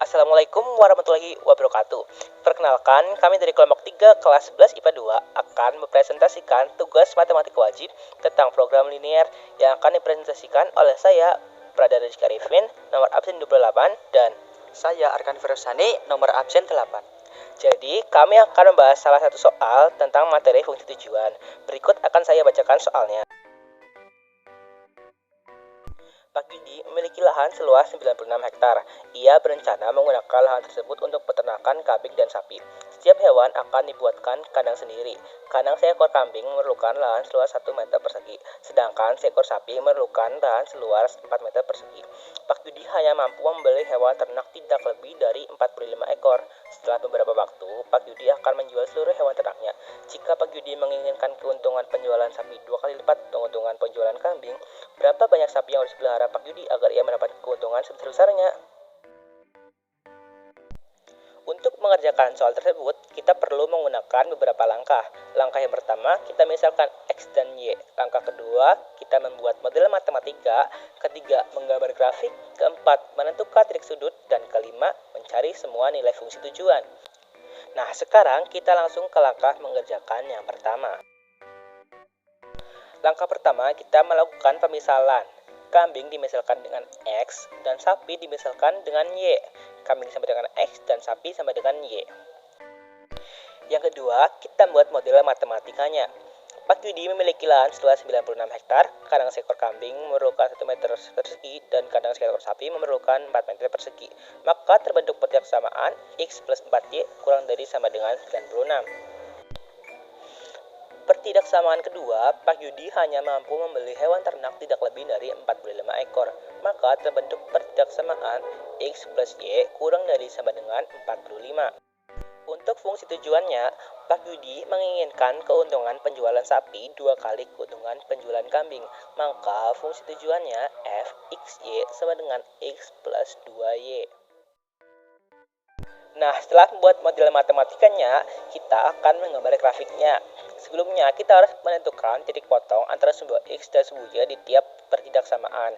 Assalamualaikum warahmatullahi wabarakatuh. Perkenalkan, kami dari kelompok 3 kelas 11 IPA 2 akan mempresentasikan tugas matematika wajib tentang program linear yang akan dipresentasikan oleh saya, Pradana Rizky Arifin, nomor absen 28, dan saya Arkan Firosani, nomor absen 8. Jadi, kami akan membahas salah satu soal tentang materi fungsi tujuan. Berikut akan saya bacakan soalnya. Pak Yudi memiliki lahan seluas 96 hektar. Ia berencana menggunakan lahan tersebut untuk peternakan kambing dan sapi. Setiap hewan akan dibuatkan kandang sendiri. Kandang seekor kambing memerlukan lahan seluas 1 meter persegi, sedangkan seekor sapi memerlukan lahan seluas 4 meter persegi. Pak Yudi hanya mampu membeli hewan ternak tidak lebih dari 45 ekor. Setelah beberapa waktu, Pak Yudi akan menjual seluruh hewan ternaknya. Jika Pak Yudi menginginkan keuntungan penjualan sapi 2 kali lipat keuntungan penjualan kambing, berapa banyak sapi yang harus dipelihara Pak Yudi agar ia mendapat keuntungan sebesar-besarnya? Untuk mengerjakan soal tersebut, kita perlu menggunakan beberapa langkah. Langkah yang pertama, kita misalkan X dan Y. Langkah kedua, kita membuat model matematika. Ketiga, menggambar grafik. Keempat, menentukan titik sudut. Dan kelima, mencari semua nilai fungsi tujuan. Nah, sekarang kita langsung ke langkah mengerjakan yang pertama. Langkah pertama, kita melakukan pemisalan. Kambing dimisalkan dengan X dan sapi dimisalkan dengan Y. Kambing sama dengan X dan sapi sama dengan Y. Yang kedua, kita membuat model matematikanya. Pak Yudi memiliki lahan seluas 96 hektar, kandang seekor kambing memerlukan 1 meter persegi dan kandang seekor sapi memerlukan 4 meter persegi. Maka terbentuk persamaan X plus 4Y kurang dari sama dengan 96. Pertidaksamaan kedua, Pak Yudi hanya mampu membeli hewan ternak tidak lebih dari 45 ekor. Maka terbentuk pertidaksamaan X plus Y kurang dari sama dengan 45. Untuk fungsi tujuannya, Pak Yudi menginginkan keuntungan penjualan sapi 2 kali keuntungan penjualan kambing. Maka fungsi tujuannya Fxy sama dengan X plus 2Y. Nah, setelah membuat model matematikanya, kita akan menggambar grafiknya. Sebelumnya, kita harus menentukan titik potong antara sumbu X dan sumbu Y di tiap pertidaksamaan.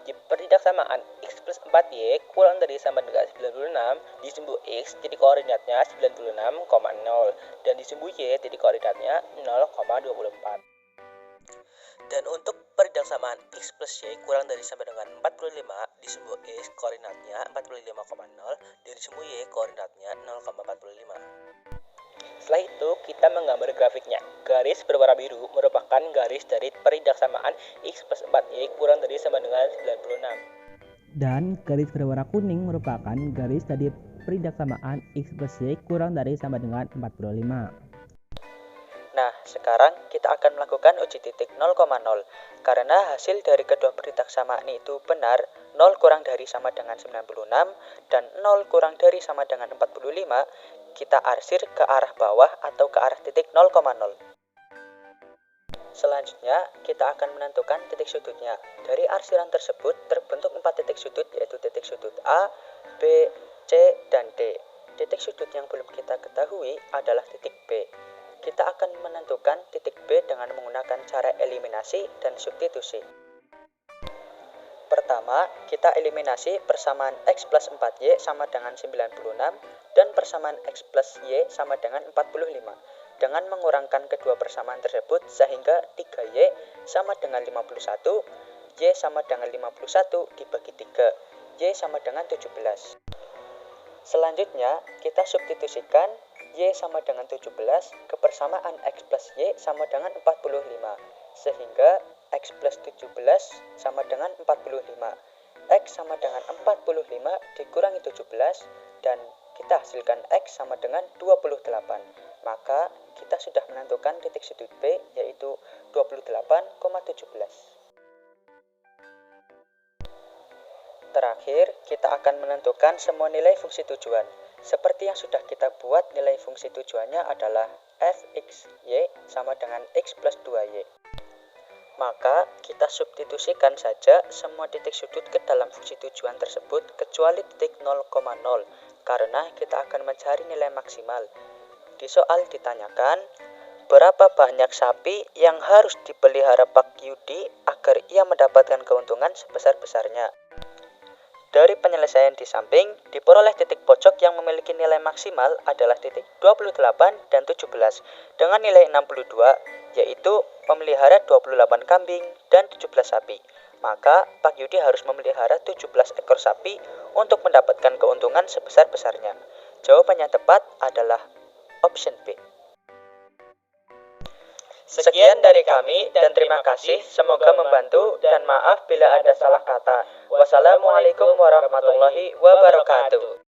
Di pertidaksamaan X plus 4Y kurang dari sama dengan 96, di sumbu X titik koordinatnya 96,0 dan di sumbu Y titik koordinatnya 0,24. Dan untuk pertidaksamaan X plus Y kurang dari sama dengan 45, di sumbu X koordinatnya 45,0 dan di sumbu Y koordinatnya 0,45. Setelah itu, kita menggambar grafiknya. Garis berwarna biru merupakan garis dari pertidaksamaan X plus 4Y kurang dari sama dengan 96. Dan garis berwarna kuning merupakan garis dari pertidaksamaan X plus Y kurang dari sama dengan 45. Nah, sekarang kita akan melakukan uji titik 0,0. Karena hasil dari kedua pertidaksamaan itu benar, 0 kurang dari sama dengan 96 dan 0 kurang dari sama dengan 45, kita arsir ke arah bawah atau ke arah titik 0,0. Selanjutnya, kita akan menentukan titik sudutnya. Dari arsiran tersebut terbentuk 4 titik sudut, yaitu titik sudut A, B, C, dan D. Titik sudut yang belum kita ketahui adalah titik B. Kita akan menentukan titik B dengan menggunakan cara eliminasi dan substitusi. Pertama, kita eliminasi persamaan X plus 4Y sama dengan 96 dan persamaan X plus Y sama dengan 45. Dengan mengurangkan kedua persamaan tersebut sehingga 3Y sama dengan 51, Y sama dengan 51 dibagi 3, Y sama dengan 17. Selanjutnya, kita substitusikan Y sama dengan 17 ke persamaan X plus Y sama dengan 45. Sehingga X plus 17 sama dengan 45. X sama dengan 45 dikurangi 17 dan kita hasilkan X sama dengan 28. Maka kita sudah menentukan titik sudut B yaitu 28,17. Terakhir, kita akan menentukan semua nilai fungsi tujuan. Seperti yang sudah kita buat, nilai fungsi tujuannya adalah Fxy sama dengan X plus 2Y. Maka, kita substitusikan saja semua titik sudut ke dalam fungsi tujuan tersebut kecuali titik 0,0 karena kita akan mencari nilai maksimal. Di soal ditanyakan, berapa banyak sapi yang harus dipelihara Pak Yudi agar ia mendapatkan keuntungan sebesar-besarnya? Dari penyelesaian di samping, diperoleh titik pojok yang memiliki nilai maksimal adalah titik 28 dan 17 dengan nilai 62, yaitu memelihara 28 kambing dan 17 sapi. Maka Pak Yudi harus memelihara 17 ekor sapi untuk mendapatkan keuntungan sebesar-besarnya. Jawaban yang tepat adalah option B. Sekian dari kami dan terima kasih, semoga membantu dan maaf bila ada salah kata. Wassalamualaikum warahmatullahi wabarakatuh.